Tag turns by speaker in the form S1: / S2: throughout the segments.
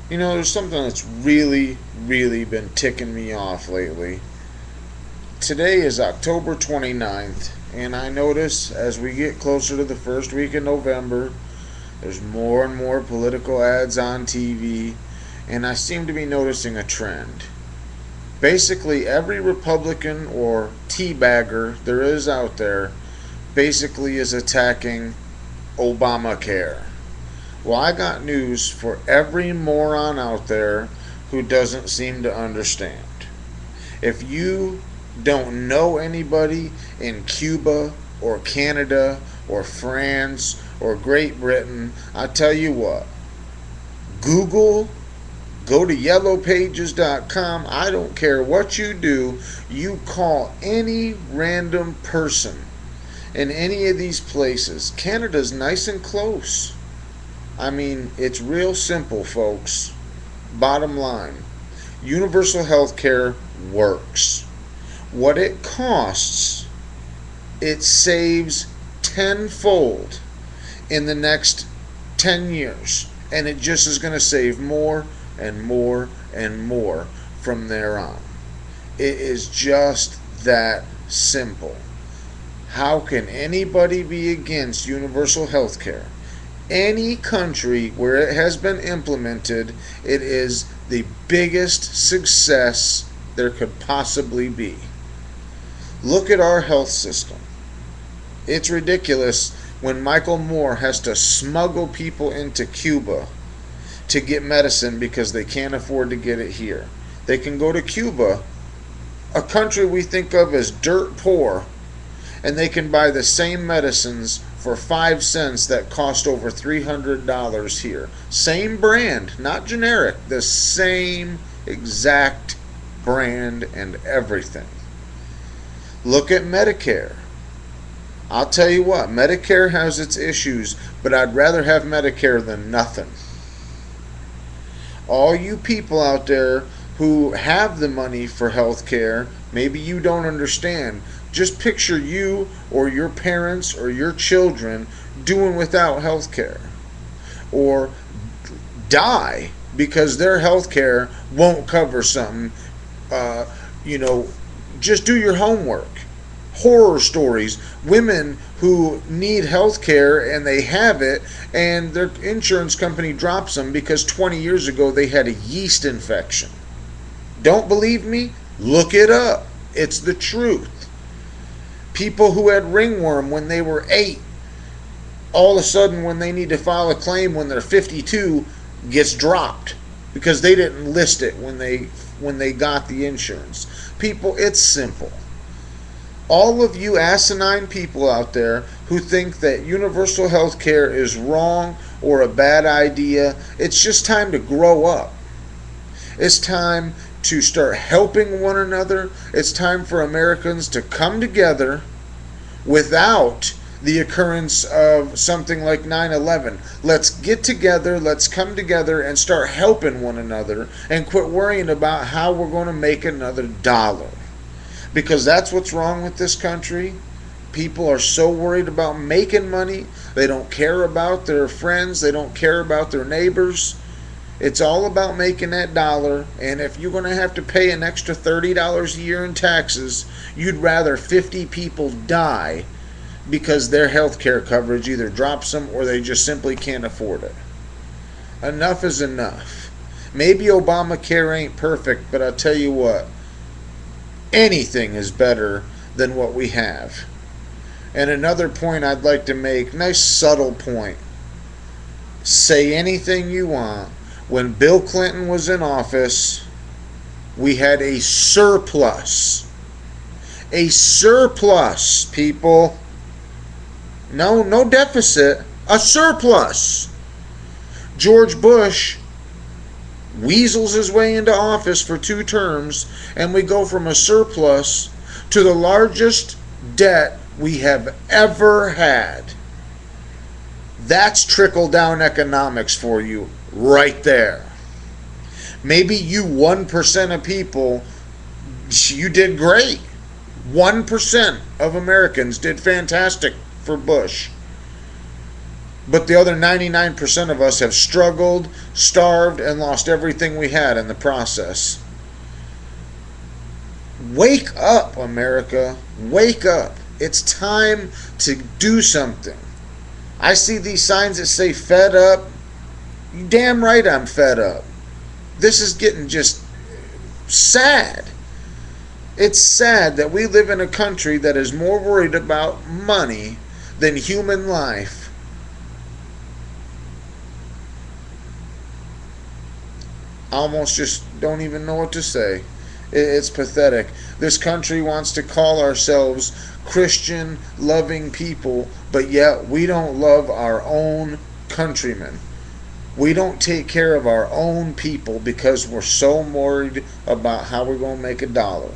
S1: There's something that's really, really been ticking me off lately. Today is October 29th, and I notice as we get closer to the first week in November, there's more and more political ads on TV, and I seem to be noticing a trend. Basically, every Republican or teabagger there is out there basically is attacking Obamacare. Well, I got news for every moron out there who doesn't seem to understand. If you don't know anybody in Cuba or Canada or France or Great Britain, I tell you what, Google, go to yellowpages.com. I don't care what you do, you call any random person in any of these places. Canada's nice and close. I mean, it's real simple, folks. Bottom line, universal health care works. What it costs, it saves tenfold in the next 10 years. And it just is going to save more and more and more from there on. It is just that simple. How can anybody be against universal health care? Any country where it has been implemented, it is the biggest success there could possibly be. Look at our health system. It's ridiculous when Michael Moore has to smuggle people into Cuba to get medicine because they can't afford to get it here. They can go to Cuba, a country we think of as dirt poor, and they can buy the same medicines for 5 cents that cost over $300 here. Same brand, not generic, the same exact brand and everything. Look at Medicare. I'll tell you what, Medicare has its issues, but I'd rather have Medicare than nothing. All you people out there who have the money for health care, maybe you don't understand. Just picture you or your parents or your children doing without health care. Or die because their health care won't cover something. Just do your homework. Horror stories. Women who need health care and they have it and their insurance company drops them because 20 years ago they had a yeast infection. Don't believe me? Look it up. It's the truth. People who had ringworm when they were 8, all of a sudden when they need to file a claim when they're 52, gets dropped because they didn't list it when they got the insurance. People, it's simple. All of you asinine people out there who think that universal health care is wrong or a bad idea, it's just time to grow up. It's time to start helping one another. It's time for Americans to come together without the occurrence of something like 9/11. Let's get together, let's come together and start helping one another and quit worrying about how we're going to make another dollar. Because that's what's wrong with this country. People are so worried about making money. They don't care about their friends. They don't care about their neighbors. It's all about making that dollar, and if you're going to have to pay an extra $30 a year in taxes, you'd rather 50 people die because their health care coverage either drops them or they just simply can't afford it. Enough is enough. Maybe Obamacare ain't perfect, but I'll tell you what, anything is better than what we have. And another point I'd like to make, nice subtle point. Say anything you want. When Bill Clinton was in office, we had a surplus. A surplus, people. No deficit. A surplus. George Bush weasels his way into office for 2 terms, and we go from a surplus to the largest debt we have ever had. That's trickle-down economics for you right there. Maybe you 1% of people, you did great. 1% of Americans did fantastic for Bush. But the other 99% of us have struggled, starved, and lost everything we had in the process. Wake up, America. Wake up. It's time to do something. I see these signs that say fed up. You damn right I'm fed up. This is getting just sad. It's sad that we live in a country that is more worried about money than human life. I almost just don't even know what to say. It's pathetic. This country wants to call ourselves Christian, loving people, but yet we don't love our own countrymen. We don't take care of our own people because we're so worried about how we're going to make a dollar.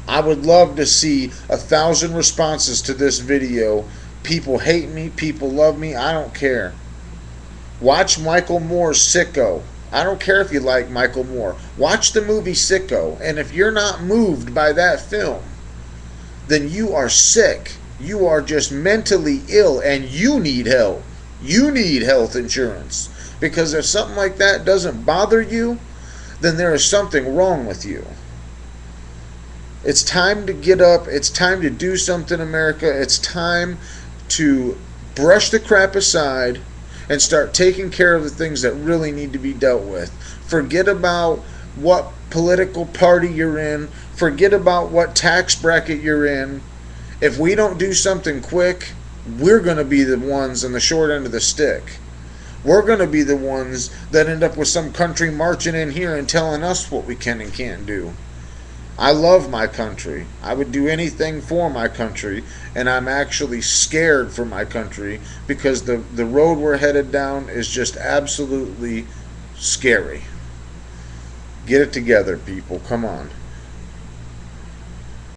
S1: I would love to see 1,000 responses to this video. People hate me, people love me, I don't care. Watch Michael Moore's Sicko. I don't care if you like Michael Moore. Watch the movie Sicko, and if you're not moved by that film, then you are sick. You are just mentally ill, and you need help. You need health insurance. Because if something like that doesn't bother you, then there is something wrong with you. It's time to get up. It's time to do something, America. It's time to brush the crap aside and start taking care of the things that really need to be dealt with. Forget about what political party you're in. Forget about what tax bracket you're in. If we don't do something quick, we're going to be the ones on the short end of the stick. We're going to be the ones that end up with some country marching in here and telling us what we can and can't do. I love my country. I would do anything for my country, and I'm actually scared for my country because the road we're headed down is just absolutely scary. Get it together, people. Come on.